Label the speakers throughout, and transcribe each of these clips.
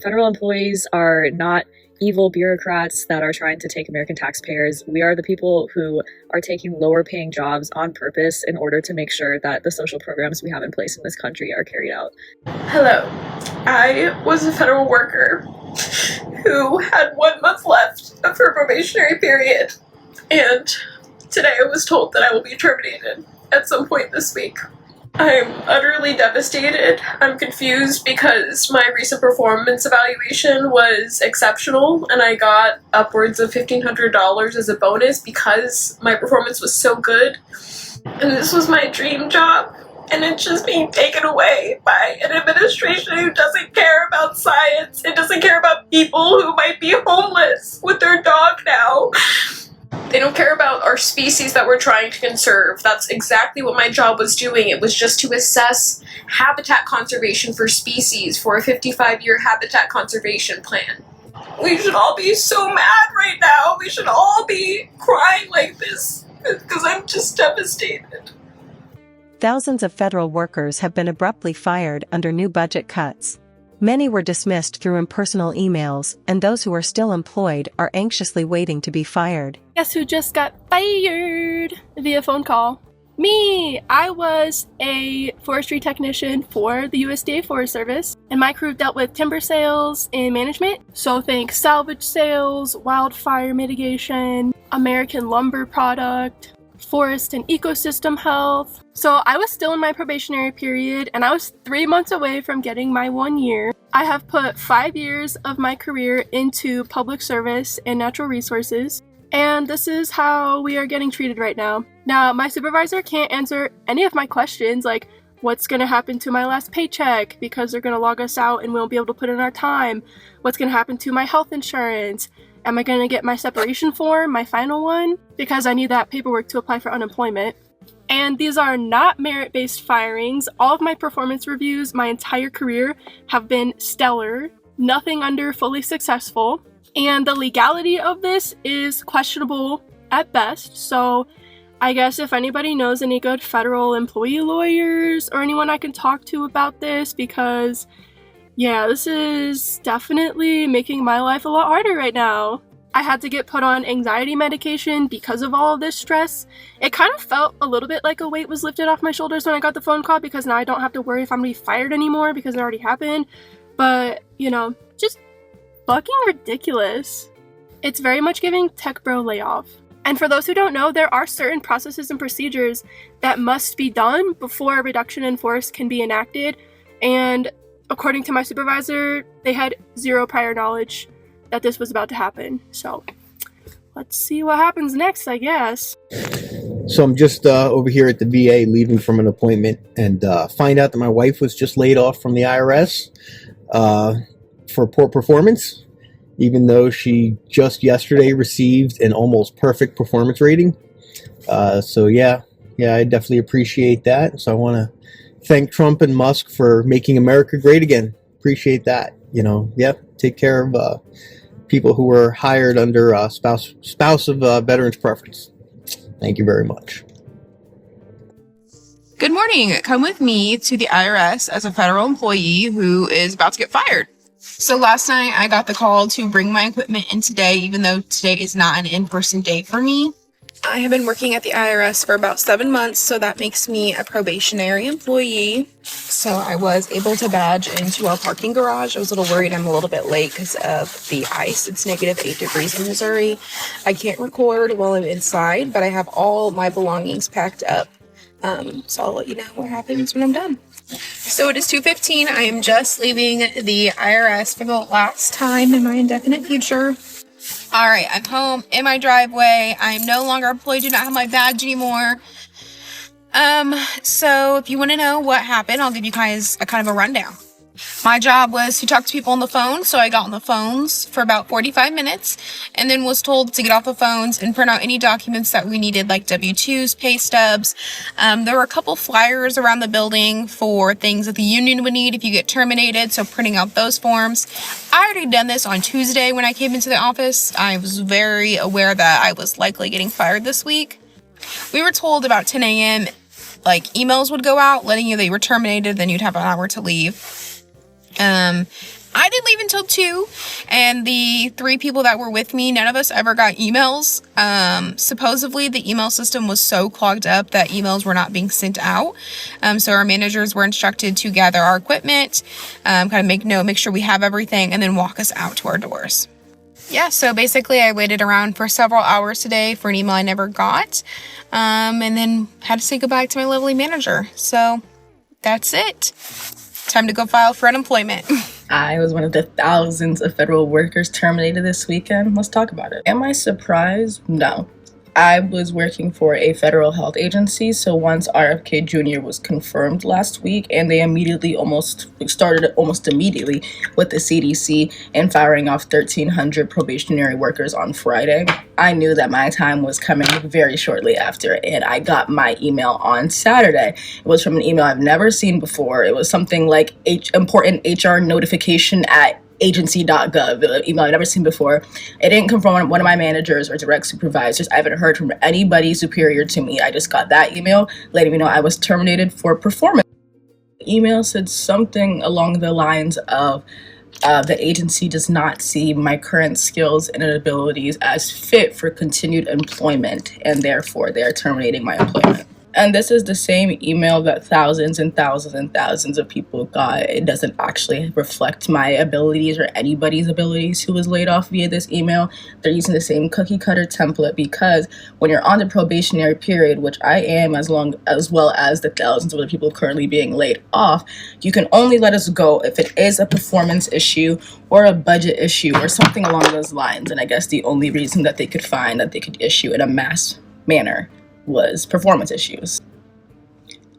Speaker 1: Federal employees are not evil bureaucrats that are trying to take American taxpayers. We are the people who are taking lower paying jobs on purpose in order to make sure that the social programs we have in place in this country are carried out.
Speaker 2: Hello. I was a federal worker who had 1 month left of her probationary period, and today I was told that I will be terminated at some point this week. I'm utterly devastated. I'm confused because my recent performance evaluation was exceptional and I got upwards of $1,500 as a bonus because my performance was so good. And this was my dream job, and it's just being taken away by an administration who doesn't care about science. It doesn't care about people who might be homeless with their dog now. They don't care about our species that we're trying to conserve. That's exactly what my job was doing. It was just to assess habitat conservation for species for a 55-year habitat conservation plan. We should all be so mad right now. We should all be crying like this because I'm just devastated.
Speaker 3: Thousands of federal workers have been abruptly fired under new budget cuts. Many were dismissed through impersonal emails, and those who are still employed are anxiously waiting to be fired.
Speaker 4: Guess who just got fired via phone call? Me! I was a forestry technician for the USDA Forest Service, and my crew dealt with timber sales and management. So think salvage sales, wildfire mitigation, American lumber product, forest and ecosystem health. So I was still in my probationary period, and I was 3 months away from getting my 1 year. I have put 5 years of my career into public service and natural resources, and this is how we are getting treated right now. Now, my supervisor can't answer any of my questions, like what's going to happen to my last paycheck because they're going to log us out and we won't be able to put in our time. What's going to happen to my health insurance? Am I going to get my separation form, my final one? Because I need that paperwork to apply for unemployment. And these are not merit-based firings. All of my performance reviews my entire career have been stellar, nothing under fully successful. And the legality of this is questionable at best. So I guess if anybody knows any good federal employee lawyers or anyone I can talk to about this, because yeah, this is definitely making my life a lot harder right now. I had to get put on anxiety medication because of all of this stress. It kind of felt a little bit like a weight was lifted off my shoulders when I got the phone call, because now I don't have to worry if I'm gonna be fired anymore because it already happened. But, you know, just fucking ridiculous. It's very much giving tech bro layoff. And for those who don't know, there are certain processes and procedures that must be done before a reduction in force can be enacted. And according to my supervisor, they had zero prior knowledge that this was about to happen. So let's see what happens next, I guess.
Speaker 5: So I'm just over here at the VA leaving from an appointment, and find out that my wife was just laid off from the IRS for poor performance, even though she just yesterday received an almost perfect performance rating. So yeah, I definitely appreciate that. So I want to thank Trump and Musk for making America great again. Appreciate that. You know, take care of people who were hired under spouse of veterans preference. Thank you very much.
Speaker 6: Good morning. Come with me to the IRS as a federal employee who is about to get fired. So last night I got the call to bring my equipment in today, even though today is not an in-person day for me. I have been working at the IRS for about 7 months, so that makes me a probationary employee. So I was able to badge into our parking garage. I was a little worried I'm a little bit late because of the ice. It's -8 degrees in Missouri. I can't record while I'm inside, but I have all my belongings packed up. So I'll let you know what happens when I'm done. So it is 2:15. I am just leaving the IRS for the last time in my indefinite future. All right, I'm home in my driveway. I am no longer employed, do not have my badge anymore. So if you want to know what happened, I'll give you guys a kind of a rundown. My job was to talk to people on the phone, so I got on the phones for about 45 minutes and then was told to get off the phones and print out any documents that we needed, like W-2s, pay stubs. There were a couple flyers around the building for things that the union would need if you get terminated, so printing out those forms. I already done this on Tuesday when I came into the office. I was very aware that I was likely getting fired this week. We were told about 10 a.m. like emails would go out letting you that you were terminated, then you'd have an hour to leave. I didn't leave until 2, and the 3 people that were with me, none of us ever got emails. Supposedly, the email system was so clogged up that emails were not being sent out. So our managers were instructed to gather our equipment, kind of make sure we have everything, and then walk us out to our doors. Yeah, so basically I waited around for several hours today for an email I never got, and then had to say goodbye to my lovely manager. So that's it. Time to go file for unemployment.
Speaker 7: I was one of the thousands of federal workers terminated this weekend. Let's talk about it. Am I surprised? No. I was working for a federal health agency, so once RFK Jr. was confirmed last week, and they started almost immediately with the CDC and firing off 1,300 probationary workers on Friday, I knew that my time was coming very shortly after, and I got my email on Saturday. It was from an email I've never seen before. It was something like important HR notification at agency.gov, an email I've never seen before. It didn't come from one of my managers or direct supervisors. I haven't heard from anybody superior to me. I just got that email letting me know I was terminated for performance. The email said something along the lines of the agency does not see my current skills and abilities as fit for continued employment, and therefore they are terminating my employment. And this is the same email that thousands and thousands and thousands of people got. It doesn't actually reflect my abilities or anybody's abilities who was laid off via this email. They're using the same cookie cutter template because when you're on the probationary period, which I am as well as the thousands of other people currently being laid off, you can only let us go if it is a performance issue or a budget issue or something along those lines. And I guess the only reason that they could find that they could issue in a mass manner was performance issues.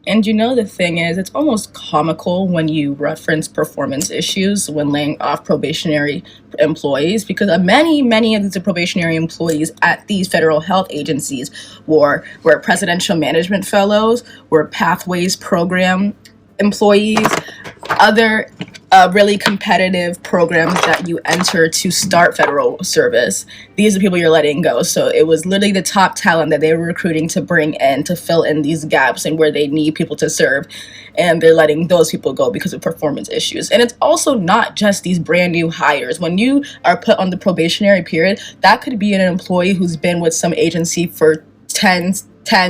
Speaker 7: And the thing is, it's almost comical when you reference performance issues when laying off probationary employees, because many of the probationary employees at these federal health agencies were presidential management fellows, were pathways program employees, other really competitive programs that you enter to start federal service. These are the people you're letting go. So it was literally the top talent that they were recruiting to bring in to fill in these gaps and where they need people to serve. And they're letting those people go because of performance issues. And it's also not just these brand new hires. When you are put on the probationary period, that could be an employee who's been with some agency for 10,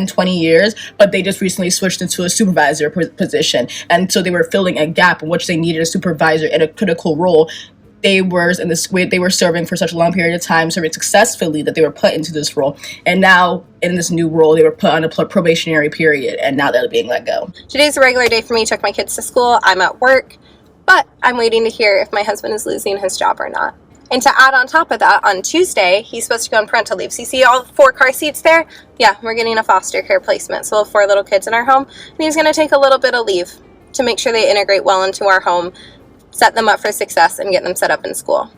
Speaker 7: 20 years, but they just recently switched into a supervisor position. And so they were filling a gap in which they needed a supervisor in a critical role. They were serving for such a long period of time, serving successfully, that they were put into this role. And now in this new role, they were put on a probationary period, and now they're being let go.
Speaker 8: Today's a regular day for me. Took my kids to school. I'm at work, but I'm waiting to hear if my husband is losing his job or not. And to add on top of that, on Tuesday, he's supposed to go on parental leave. So you see all 4 car seats there? Yeah, we're getting a foster care placement. So we'll have 4 little kids in our home. And he's going to take a little bit of leave to make sure they integrate well into our home, set them up for success, and get them set up in school.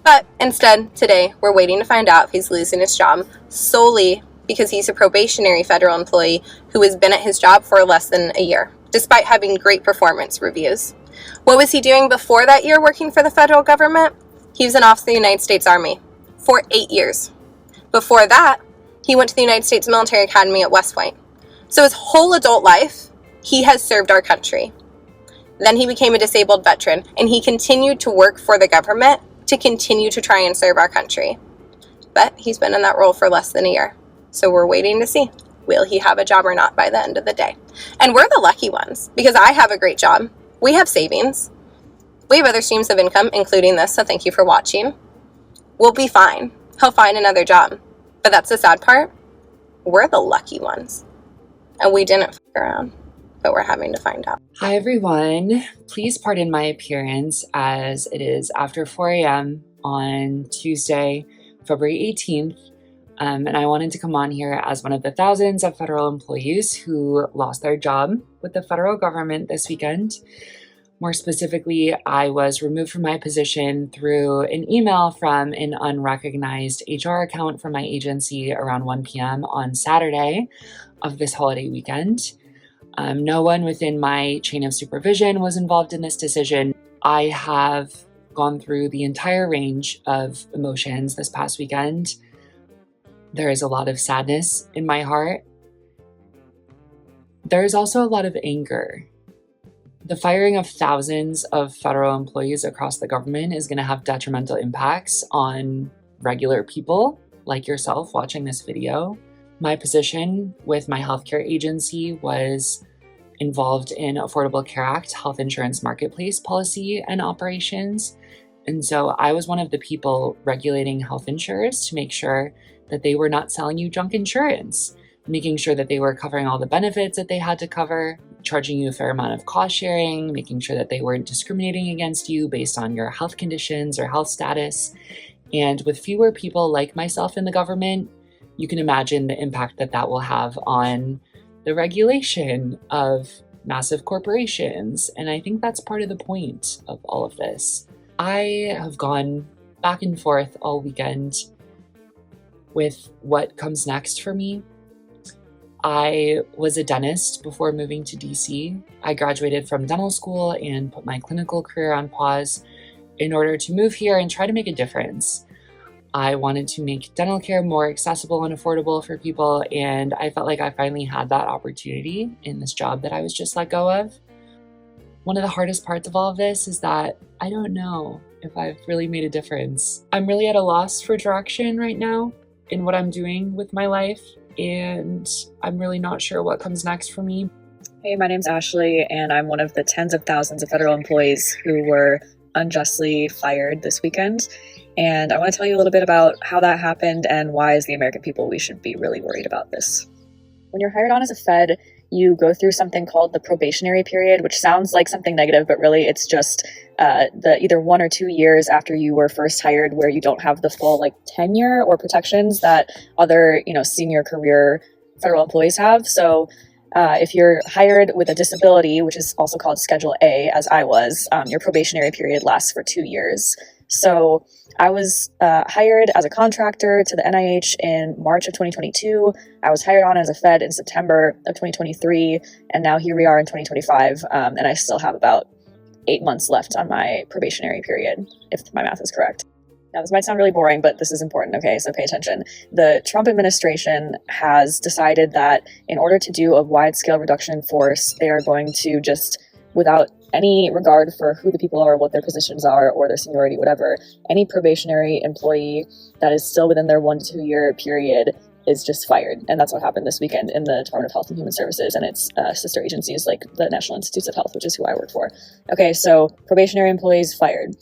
Speaker 8: But instead, today, we're waiting to find out if he's losing his job solely because he's a probationary federal employee who has been at his job for less than a year, despite having great performance reviews. What was he doing before that year working for the federal government? He was an officer in the United States Army for 8 years. Before that, he went to the United States Military Academy at West Point. So his whole adult life, he has served our country. Then he became a disabled veteran, and he continued to work for the government to continue to try and serve our country. But he's been in that role for less than a year. So we're waiting to see, will he have a job or not by the end of the day? And we're the lucky ones, because I have a great job. We have savings. We have other streams of income, including this, so thank you for watching. We'll be fine. He'll find another job. But that's the sad part. We're the lucky ones. And we didn't fuck around, but we're having to find out.
Speaker 9: Hi everyone. Please pardon my appearance as it is after 4 a.m. on Tuesday, February 18th. And I wanted to come on here as one of the thousands of federal employees who lost their job with the federal government this weekend. More specifically, I was removed from my position through an email from an unrecognized HR account from my agency around 1 p.m. on Saturday of this holiday weekend. No one within my chain of supervision was involved in this decision. I have gone through the entire range of emotions this past weekend. There is a lot of sadness in my heart. There is also a lot of anger. The firing of thousands of federal employees across the government is going to have detrimental impacts on regular people like yourself watching this video. My position with my healthcare agency was involved in Affordable Care Act health insurance marketplace policy and operations. And so I was one of the people regulating health insurers to make sure that they were not selling you junk insurance, making sure that they were covering all the benefits that they had to cover, charging you a fair amount of cost sharing, making sure that they weren't discriminating against you based on your health conditions or health status. And with fewer people like myself in the government, you can imagine the impact that that will have on the regulation of massive corporations. And I think that's part of the point of all of this. I have gone back and forth all weekend with what comes next for me. I was a dentist before moving to DC. I graduated from dental school and put my clinical career on pause in order to move here and try to make a difference. I wanted to make dental care more accessible and affordable for people, and I felt like I finally had that opportunity in this job that I was just let go of. One of the hardest parts of all of this is that I don't know if I've really made a difference. I'm really at a loss for direction right now in what I'm doing with my life, and I'm really not sure what comes next for me.
Speaker 1: Hey, my name's Ashley, and I'm one of the tens of thousands of federal employees who were unjustly fired this weekend. And I want to tell you a little bit about how that happened and why, as the American people, we should be really worried about this. When you're hired on as a Fed, you go through something called the probationary period, which sounds like something negative, but really it's just the either 1 or 2 years after you were first hired, where you don't have the full tenure or protections that other senior career federal employees have. So if you're hired with a disability, which is also called Schedule A, as I was, your probationary period lasts for 2 years. So I was hired as a contractor to the NIH in March of 2022. I was hired on as a Fed in September of 2023, and now here we are in 2025, and I still have about 8 months left on my probationary period, if my math is correct. Now, this might sound really boring, but this is important, okay? So pay attention. The Trump administration has decided that in order to do a wide-scale reduction in force, they are going to just, without any regard for who the people are, what their positions are, or their seniority, whatever, any probationary employee that is still within their 1 to 2 year period is just fired. And that's what happened this weekend in the Department of Health and Human Services and its sister agencies like the National Institutes of Health, which is who I work for. Okay, so probationary employees fired.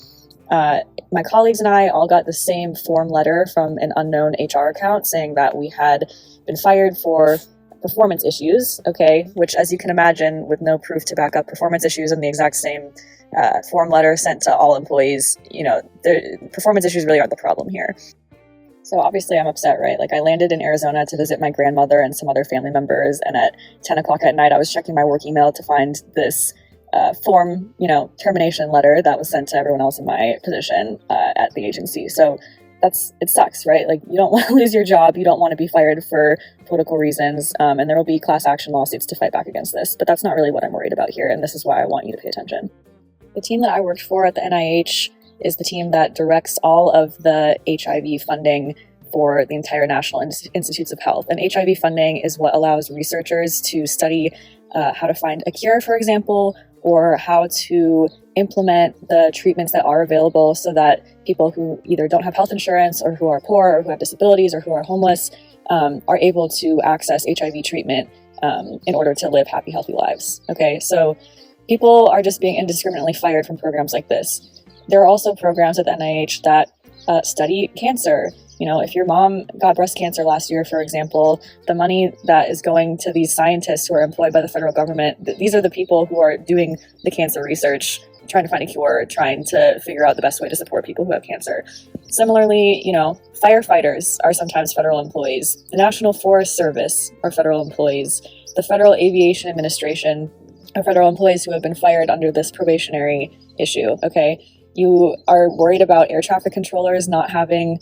Speaker 1: My colleagues and I all got the same form letter from an unknown HR account saying that we had been fired for performance issues, okay, which, as you can imagine, with no proof to back up performance issues and the exact same form letter sent to all employees, the performance issues really aren't the problem here. So obviously I'm upset, right? I landed in Arizona to visit my grandmother and some other family members, and at 10 o'clock at night I was checking my work email to find this form, termination letter that was sent to everyone else in my position at the agency. So it sucks, right? You don't want to lose your job. You don't want to be fired for political reasons. And there will be class action lawsuits to fight back against this. But that's not really what I'm worried about here. And this is why I want you to pay attention. The team that I worked for at the NIH is the team that directs all of the HIV funding for the entire National Institutes of Health. And HIV funding is what allows researchers to study how to find a cure, for example, or how to implement the treatments that are available so that people who either don't have health insurance or who are poor or who have disabilities or who are homeless are able to access HIV treatment in order to live happy, healthy lives. Okay, so people are just being indiscriminately fired from programs like this. There are also programs at the NIH that study cancer. If your mom got breast cancer last year, for example, the money that is going to these scientists who are employed by the federal government, these are the people who are doing the cancer research, trying to find a cure, trying to figure out the best way to support people who have cancer. Similarly, firefighters are sometimes federal employees. The National Forest Service are federal employees. The Federal Aviation Administration are federal employees who have been fired under this probationary issue, okay? You are worried about air traffic controllers not having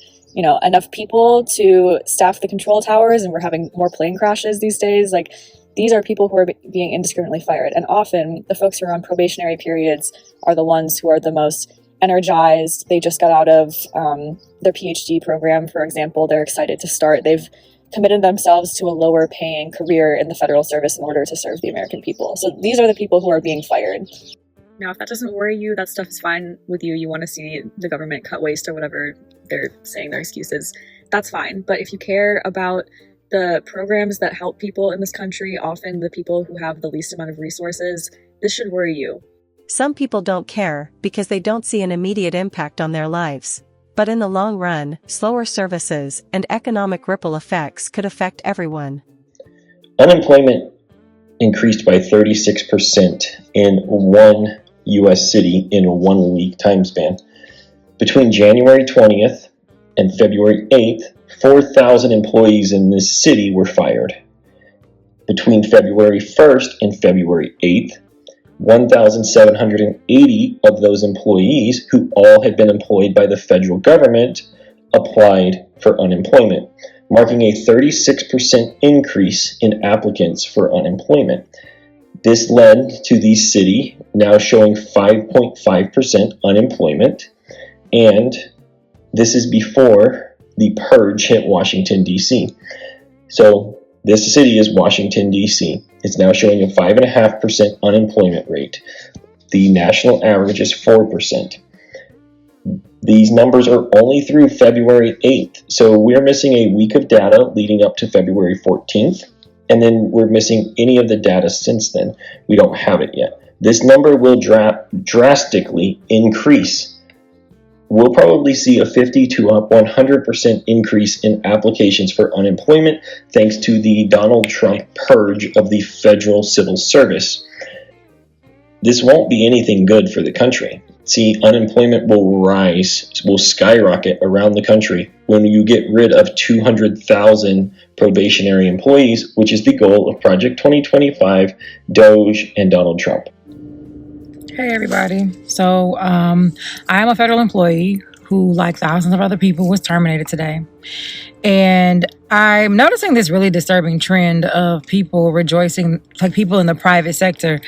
Speaker 1: enough people to staff the control towers, and we're having more plane crashes these days. These are people who are being indiscriminately fired. And often the folks who are on probationary periods are the ones who are the most energized. They just got out of their PhD program, for example. They're excited to start. They've committed themselves to a lower paying career in the federal service in order to serve the American people. So these are the people who are being fired. Now, if that doesn't worry you, that stuff is fine with you. You want to see the government cut waste or whatever they're saying their excuses. That's fine. But if you care about the programs that help people in this country, often the people who have the least amount of resources, this should worry you.
Speaker 3: Some people don't care because they don't see an immediate impact on their lives. But in the long run, slower services and economic ripple effects could affect everyone.
Speaker 10: Unemployment increased by 36% in one U.S. city in a 1 week time span. Between January 20th and February 8th, 4,000 employees in this city were fired. Between February 1st and February 8th, 1,780 of those employees, who all had been employed by the federal government, applied for unemployment, marking a 36% increase in applicants for unemployment. This led to the city now showing 5.5% unemployment, and this is before the purge hit Washington, D.C. So this city is Washington, D.C. It's now showing a 5.5% unemployment rate. The national average is 4%. These numbers are only through February 8th, so we're missing a week of data leading up to February 14th, and then we're missing any of the data since then. We don't have it yet. This number will drastically increase. We'll probably see a 50 to 100% increase in applications for unemployment thanks to the Donald Trump purge of the federal civil service. This won't be anything good for the country. See, unemployment will skyrocket around the country when you get rid of 200,000 probationary employees, which is the goal of Project 2025, Doge, and Donald Trump.
Speaker 11: Hey everybody. So I am a federal employee who, like thousands of other people, was terminated today. And I'm noticing this really disturbing trend of people rejoicing, like people in the private sector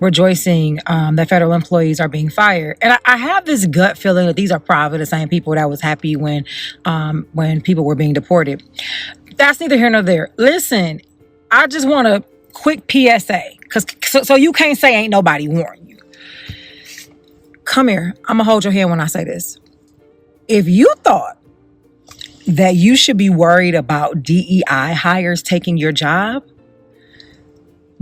Speaker 11: rejoicing that federal employees are being fired. And I have this gut feeling that these are probably the same people that was happy when people were being deported. That's neither here nor there. Listen, I just want a quick PSA, so you can't say ain't nobody warned you. Come here. I'm going to hold your hand when I say this. If you thought that you should be worried about DEI hires taking your job,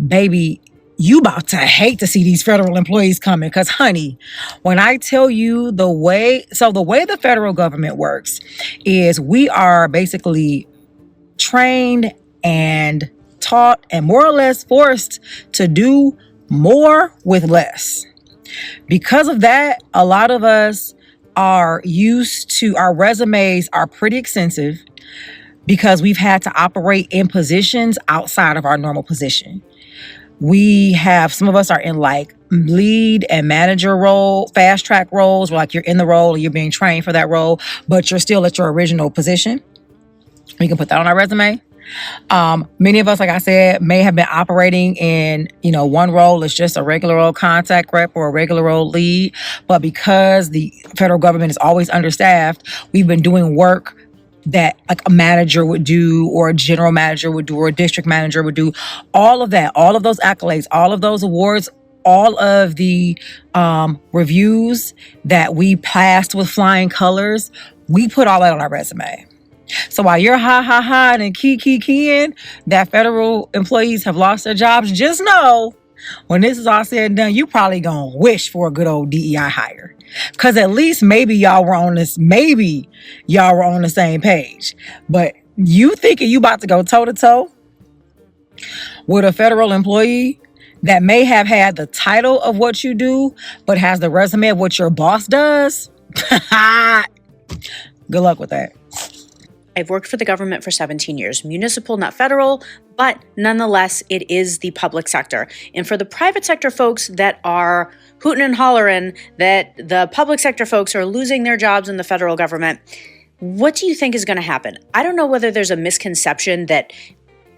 Speaker 11: baby, you about to hate to see these federal employees coming. Because, honey, when I tell you the way the federal government works is we are basically trained and taught and more or less forced to do more with less. Because of that, a lot of us are used to, our resumes are pretty extensive because we've had to operate in positions outside of our normal position. Some of us are in like lead and manager role, fast track roles, where like you're in the role and you're being trained for that role, but you're still at your original position. We can put that on our resume. Many of us, like I said, may have been operating in, one role is just a regular old contact rep or a regular old lead. But because the federal government is always understaffed, we've been doing work that like a manager would do or a general manager would do or a district manager would do. All of that, all of those accolades, all of those awards, all of the reviews that we passed with flying colors, we put all that on our resume. So while you're ha and keying that federal employees have lost their jobs, just know when this is all said and done, you probably gonna wish for a good old DEI hire. Cause at least maybe y'all were on the same page. But you thinking you about to go toe to toe with a federal employee that may have had the title of what you do, but has the resume of what your boss does? Good luck with that.
Speaker 12: I've worked for the government for 17 years, municipal, not federal, but nonetheless, it is the public sector. And for the private sector folks that are hooting and hollering that the public sector folks are losing their jobs in the federal government, what do you think is going to happen? I don't know whether there's a misconception that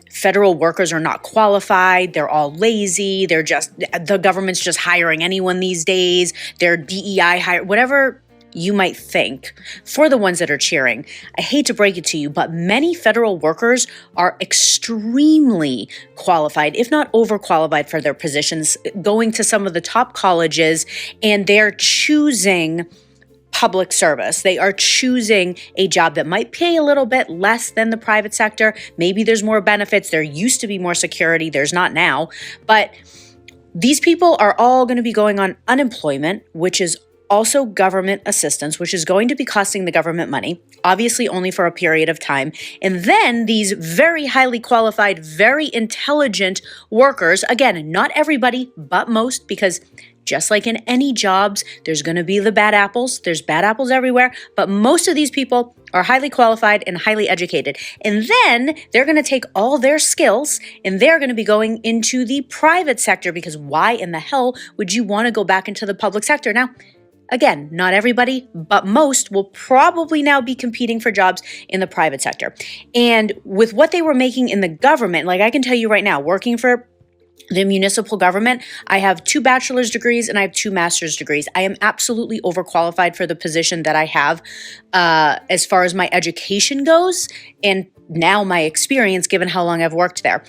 Speaker 12: federal workers are not qualified, they're all lazy, the government's just hiring anyone these days, they're DEI hire, whatever you might think. For the ones that are cheering, I hate to break it to you, but many federal workers are extremely qualified, if not overqualified for their positions, going to some of the top colleges, and they're choosing public service. They are choosing a job that might pay a little bit less than the private sector. Maybe there's more benefits. There used to be more security. There's not now. But these people are all going to be going on unemployment, which is also government assistance, which is going to be costing the government money, obviously only for a period of time. And then these very highly qualified, very intelligent workers, again, not everybody, but most, because just like in any jobs, there's going to be the bad apples. There's bad apples everywhere, but most of these people are highly qualified and highly educated. And then they're going to take all their skills and they're going to be going into the private sector, because why in the hell would you want to go back into the public sector? Now, again, not everybody, but most will probably now be competing for jobs in the private sector. And with what they were making in the government, like I can tell you right now, working for the municipal government, I have 2 bachelor's degrees and I have 2 master's degrees. I am absolutely overqualified for the position that I have as far as my education goes, and now my experience, given how long I've worked there.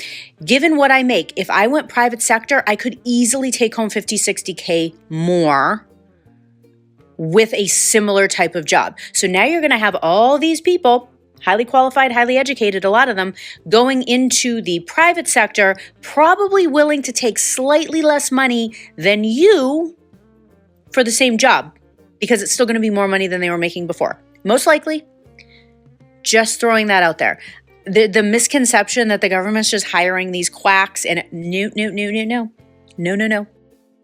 Speaker 12: Given what I make, if I went private sector, I could easily take home 50, 60K more with a similar type of job. So now you're going to have all these people, highly qualified, highly educated, a lot of them, going into the private sector, probably willing to take slightly less money than you for the same job, because it's still going to be more money than they were making before. Most likely. Just throwing that out there. The misconception that the government's just hiring these quacks, and no.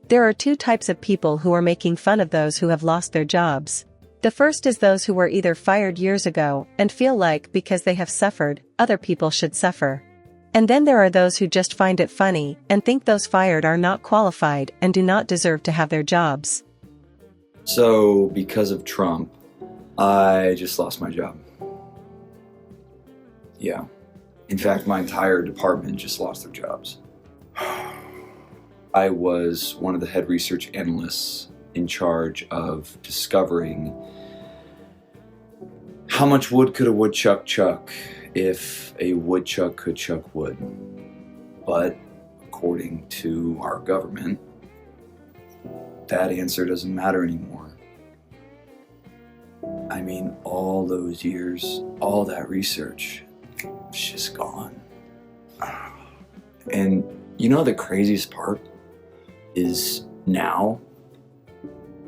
Speaker 3: There are 2 types of people who are making fun of those who have lost their jobs. The first is those who were either fired years ago and feel like because they have suffered, other people should suffer. And then there are those who just find it funny and think those fired are not qualified and do not deserve to have their jobs.
Speaker 13: So, because of Trump, I just lost my job. Yeah. In fact, my entire department just lost their jobs. I was one of the head research analysts in charge of discovering how much wood could a woodchuck chuck if a woodchuck could chuck wood. But according to our government, that answer doesn't matter anymore. I mean, all those years, all that research, it's just gone. And you know the craziest part is now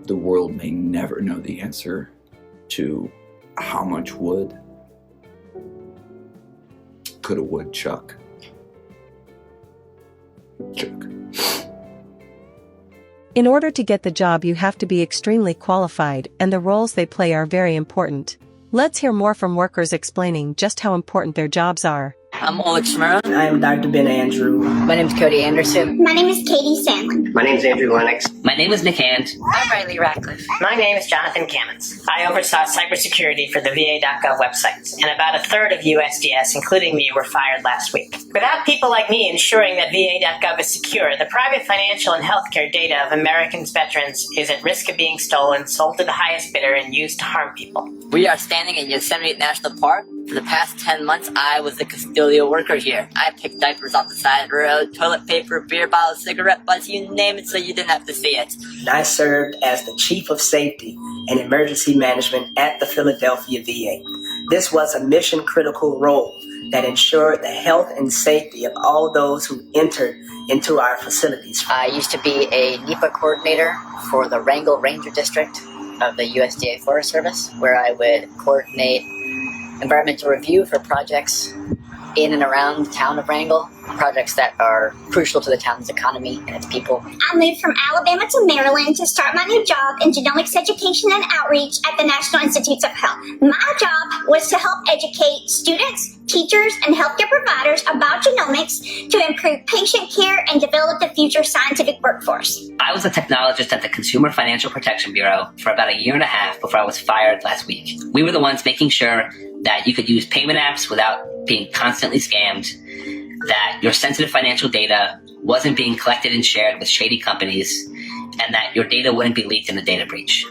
Speaker 13: the world may never know the answer to how much wood could a woodchuck chuck.
Speaker 3: In order to get the job, you have to be extremely qualified, and the roles they play are very important. Let's hear more from workers explaining just how important their jobs are.
Speaker 14: I'm Oleg Shmurov.
Speaker 15: I am Dr. Ben Andrew.
Speaker 14: My name is Cody Anderson.
Speaker 16: My name is Katie Sandlin.
Speaker 17: My name is Andrew Lennox.
Speaker 18: My name is Nick Hand.
Speaker 19: I'm Riley Ratcliffe.
Speaker 20: My name is Jonathan Kamens. I oversaw cybersecurity for the VA.gov websites, and about a third of USDS, including me, were fired last week. Without people like me ensuring that VA.gov is secure, the private financial and healthcare data of Americans' veterans is at risk of being stolen, sold to the highest bidder, and used to harm people.
Speaker 18: We are standing in Yosemite National Park. For the past 10 months, I was a custodial worker here. I picked diapers off the side of the road, toilet paper, beer bottles, cigarette butts, you name it, so you didn't have to see it.
Speaker 15: And I served as the Chief of Safety and Emergency Management at the Philadelphia VA. This was a mission-critical role that ensured the health and safety of all those who entered into our facilities.
Speaker 14: I used to be a NEPA coordinator for the Wrangell Ranger District of the USDA Forest Service, where I would coordinate environmental review for projects in and around the town of Wrangell, projects that are crucial to the town's economy and its people.
Speaker 16: I moved from Alabama to Maryland to start my new job in genomics education and outreach at the National Institutes of Health. My job was to help educate students, teachers, and healthcare providers about genomics to improve patient care and develop the future scientific workforce.
Speaker 18: I was a technologist at the Consumer Financial Protection Bureau for about a year and a half before I was fired last week. We were the ones making sure that you could use payment apps without being constantly scammed, that your sensitive financial data wasn't being collected and shared with shady companies, and that your data wouldn't be leaked in a data breach.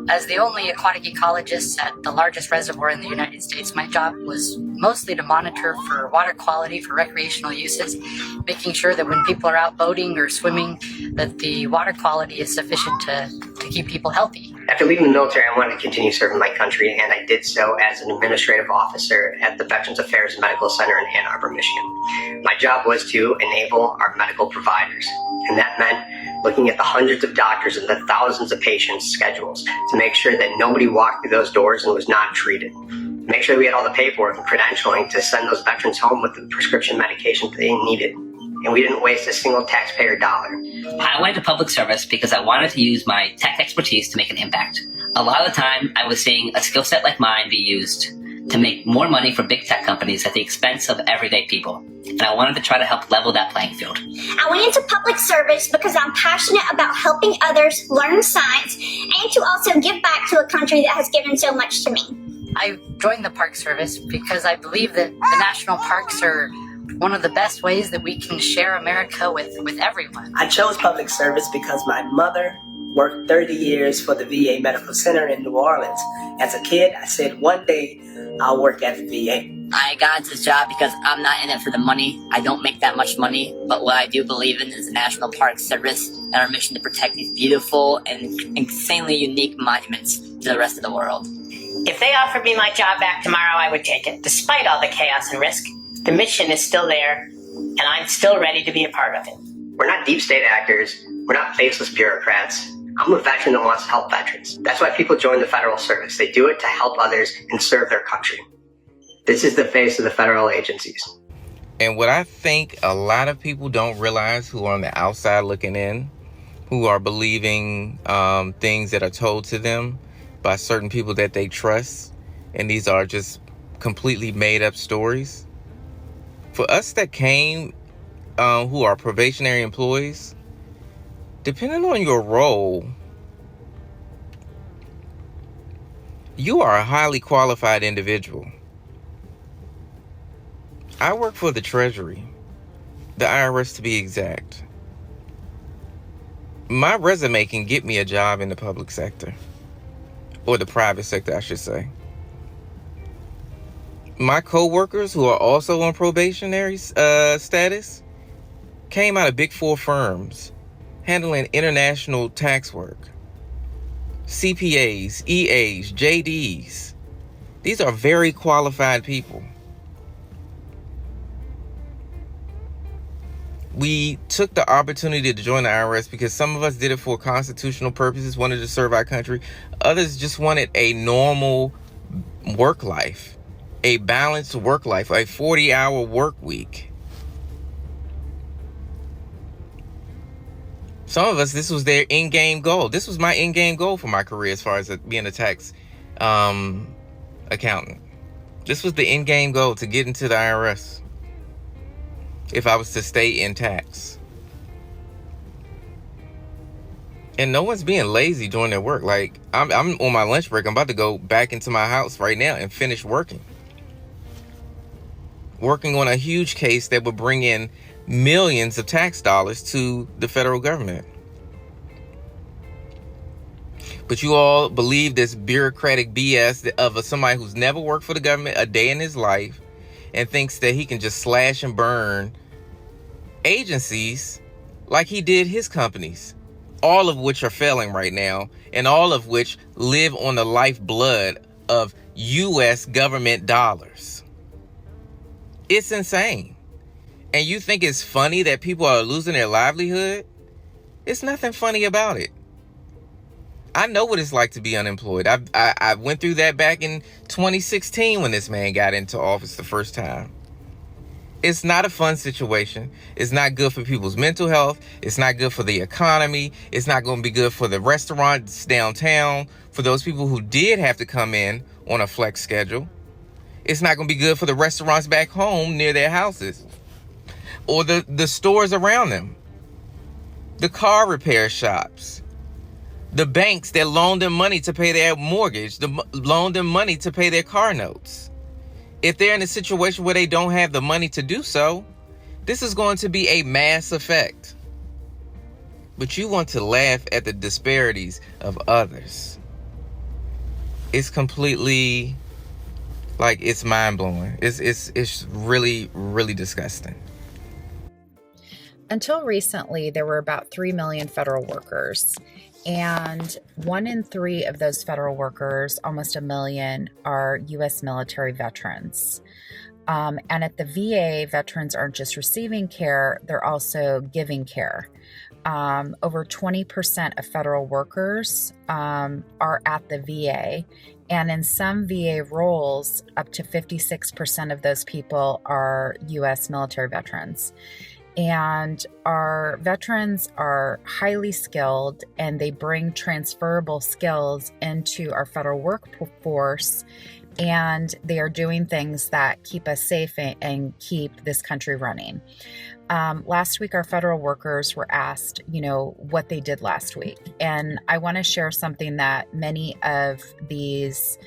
Speaker 14: As the only aquatic ecologist at the largest reservoir in the United States, my job was mostly to monitor for water quality for recreational uses, making sure that when people are out boating or swimming, that the water quality is sufficient to keep people healthy.
Speaker 17: After leaving the military, I wanted to continue serving my country, and I did so as an administrative officer at the Veterans Affairs Medical Center in Ann Arbor, Michigan. My job was to enable our medical providers, and that meant looking at the hundreds of doctors and the thousands of patients' schedules to make sure that nobody walked through those doors and was not treated. Make sure we had all the paperwork and credentialing to send those veterans home with the prescription medication that they needed. And we didn't waste a single taxpayer dollar.
Speaker 18: I went to public service because I wanted to use my tech expertise to make an impact. A lot of the time, I was seeing a skill set like mine be used to make more money for big tech companies at the expense of everyday people. And I wanted to try to help level that playing field.
Speaker 16: I went into public service because I'm passionate about helping others learn science and to also give back to a country that has given so much to me.
Speaker 14: I joined the Park Service because I believe that the national parks are one of the best ways that we can share America with everyone.
Speaker 15: I chose public service because my mother worked 30 years for the VA Medical Center in New Orleans. As a kid, I said one day I'll work at the VA.
Speaker 14: I got into this job because I'm not in it for the money. I don't make that much money, but what I do believe in is the National Park Service and our mission to protect these beautiful and insanely unique monuments to the rest of the world.
Speaker 20: If they offered me my job back tomorrow, I would take it, despite all the chaos and risk. The mission is still there, and I'm still ready to be a part of it.
Speaker 17: We're not deep state actors. We're not faceless bureaucrats. I'm a veteran that wants to help veterans. That's why people join the federal service. They do it to help others and serve their country. This is the face of the federal agencies.
Speaker 19: And what I think a lot of people don't realize who are on the outside looking in, who are believing things that are told to them by certain people that they trust, and these are just completely made up stories. For us that came, who are probationary employees, depending on your role, you are a highly qualified individual. I work for the Treasury, the IRS to be exact. My resume can get me a job in the public sector, or the private sector, I should say. My co-workers who are also on probationary status came out of Big Four firms handling international tax work. CPAs, EAs, JDs. These are very qualified people. We took the opportunity to join the IRS because some of us did it for constitutional purposes, wanted to serve our country. Others just wanted a normal work life, a balanced work life, a 40-hour work week. Some of us, this was their in-game goal. This was my in-game goal for my career as far as being a tax accountant. This was the in-game goal, to get into the IRS if I was to stay in tax. And no one's being lazy during their work. Like, I'm on my lunch break. I'm about to go back into my house right now and finish working on a huge case that would bring in millions of tax dollars to the federal government. But you all believe this bureaucratic BS of somebody who's never worked for the government a day in his life and thinks that he can just slash and burn agencies like he did his companies, all of which are failing right now, and all of which live on the lifeblood of U.S. government dollars. It's insane. And you think it's funny that people are losing their livelihood? It's nothing funny about it. I know what it's like to be unemployed. I went through that back in 2016 when this man got into office the first time. It's not a fun situation. It's not good for people's mental health. It's not good for the economy. It's not going to be good for the restaurants downtown, for those people who did have to come in on a flex schedule. It's not going to be good for the restaurants back home near their houses, or the stores around them, the car repair shops, the banks that loaned them money to pay their mortgage, loaned them money to pay their car notes. If they're in a situation where they don't have the money to do so, this is going to be a mass effect. But you want to laugh at the disparities of others. it's completely, like, it's mind-blowing. It's really, really disgusting.
Speaker 21: Until recently, there were about 3 million federal workers, and 1 in 3 of those federal workers, almost 1 million, are U.S. military veterans. And at the VA, veterans aren't just receiving care, they're also giving care. Over 20% of federal workers are at the VA, and in some VA roles, up to 56% of those people are U.S. military veterans. And our veterans are highly skilled, and they bring transferable skills into our federal workforce, and they are doing things that keep us safe and keep this country running. Last week, our federal workers were asked, what they did last week. And I want to share something that many of these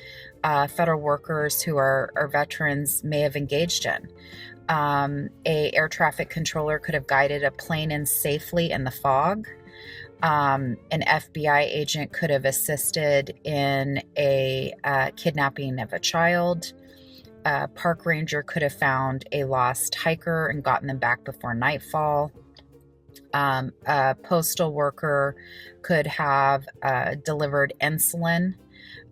Speaker 21: federal workers who are veterans may have engaged in. A air traffic controller could have guided a plane in safely in the fog. An FBI agent could have assisted in a kidnapping of a child. A park ranger could have found a lost hiker and gotten them back before nightfall. A postal worker could have delivered insulin.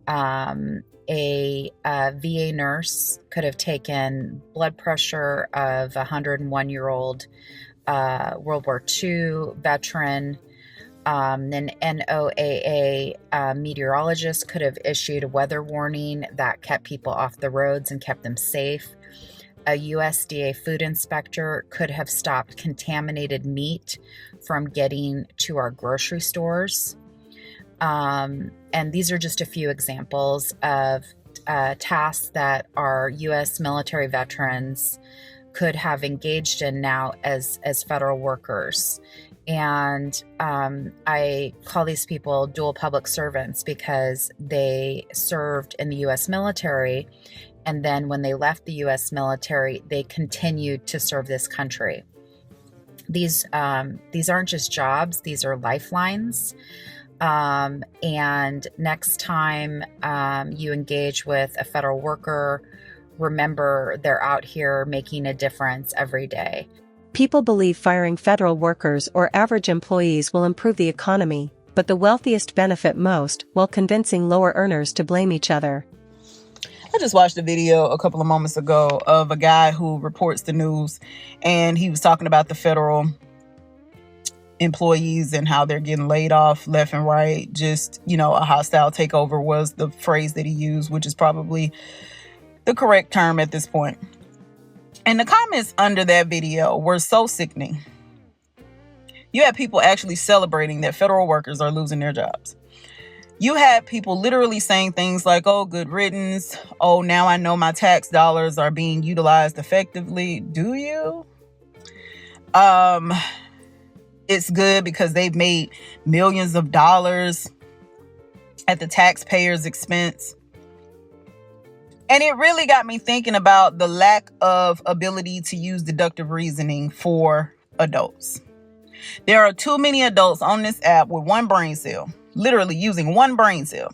Speaker 21: A VA nurse could have taken blood pressure of a 101-year-old World War II veteran. An NOAA meteorologist could have issued a weather warning that kept people off the roads and kept them safe. A USDA food inspector could have stopped contaminated meat from getting to our grocery stores. And these are just a few examples of tasks that our U.S. military veterans could have engaged in now as federal workers. And I call these people dual public servants because they served in the U.S. military, and then when they left the U.S. military, they continued to serve this country. These aren't just jobs; these are lifelines. And next time you engage with a federal worker, remember they're out here making a difference every day.
Speaker 3: People believe firing federal workers or average employees will improve the economy, but the wealthiest benefit most while convincing lower earners to blame each other.
Speaker 11: I just watched a video a couple of moments ago of a guy who reports the news, and he was talking about the federal employees and how they're getting laid off left and right. Just, a hostile takeover was the phrase that he used, which is probably the correct term at this point. And the comments under that video were so sickening. You had people actually celebrating that federal workers are losing their jobs. You had people literally saying things like, oh, good riddance. Oh, now I know my tax dollars are being utilized effectively. Do you? It's good because they've made millions of dollars at the taxpayers' expense. And it really got me thinking about the lack of ability to use deductive reasoning for adults. There are too many adults on this app with one brain cell, literally using one brain cell.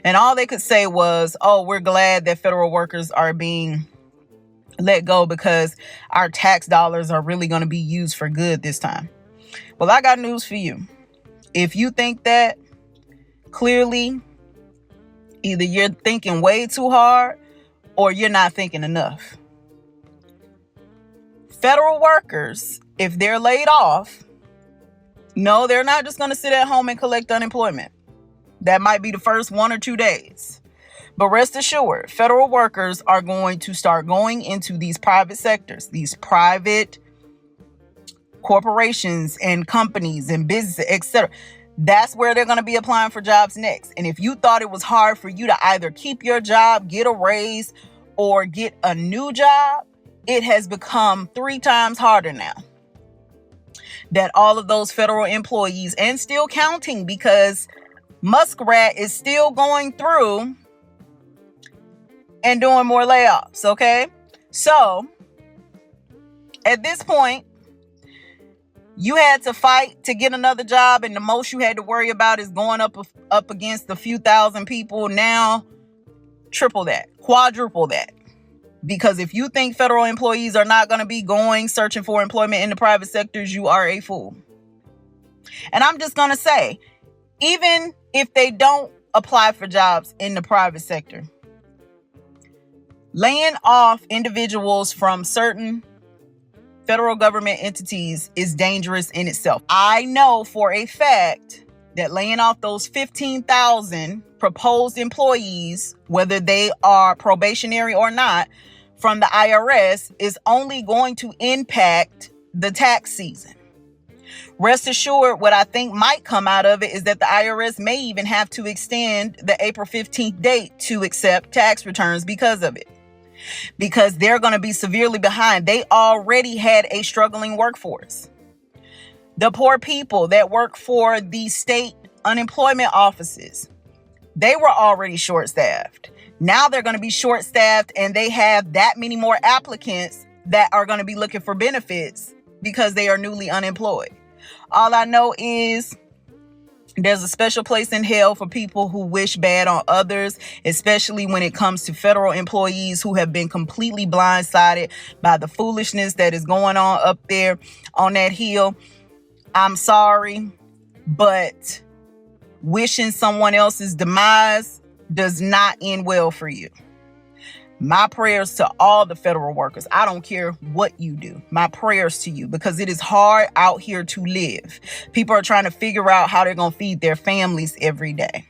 Speaker 11: And all they could say was, oh, we're glad that federal workers are being let go because our tax dollars are really going to be used for good this time. Well, I got news for you. If you think that, clearly, either you're thinking way too hard or you're not thinking enough. Federal workers, if they're laid off, no, they're not just going to sit at home and collect unemployment. That might be the first 1 or 2 days. But rest assured, federal workers are going to start going into these private sectors, these private corporations and companies and businesses, etc. That's where they're going to be applying for jobs next. And if you thought it was hard for you to either keep your job, get a raise, or get a new job, it has become 3 times harder now. That all of those federal employees, and still counting because Muskrat is still going through and doing more layoffs, okay? So, at this point, you had to fight to get another job, and the most you had to worry about is going up against a few thousand people. Now, triple that, quadruple that. Because if you think federal employees are not going to be going searching for employment in the private sectors, you are a fool. And I'm just going to say, even if they don't apply for jobs in the private sector, laying off individuals from certain federal government entities is dangerous in itself. I know for a fact that laying off those 15,000 proposed employees, whether they are probationary or not, from the IRS is only going to impact the tax season. Rest assured, what I think might come out of it is that the IRS may even have to extend the April 15th date to accept tax returns because of it. Because they're going to be severely behind. They already had a struggling workforce. The poor people that work for the state unemployment offices, they were already short-staffed. Now they're going to be short-staffed, and they have that many more applicants that are going to be looking for benefits because they are newly unemployed. All I know is there's a special place in hell for people who wish bad on others, especially when it comes to federal employees who have been completely blindsided by the foolishness that is going on up there on that hill. I'm sorry, but wishing someone else's demise does not end well for you. My prayers to all the federal workers. I don't care what you do. My prayers to you, because it is hard out here to live. People are trying to figure out how they're going to feed their families every day.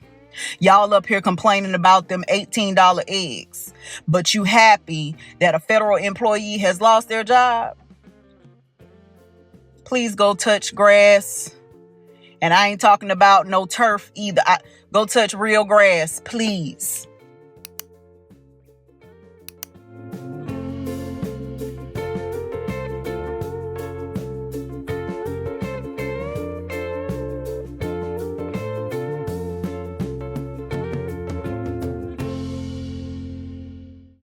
Speaker 11: Y'all up here complaining about them $18 eggs, but you happy that a federal employee has lost their job? Please go touch grass. And I ain't talking about no turf either. Go touch real grass, please.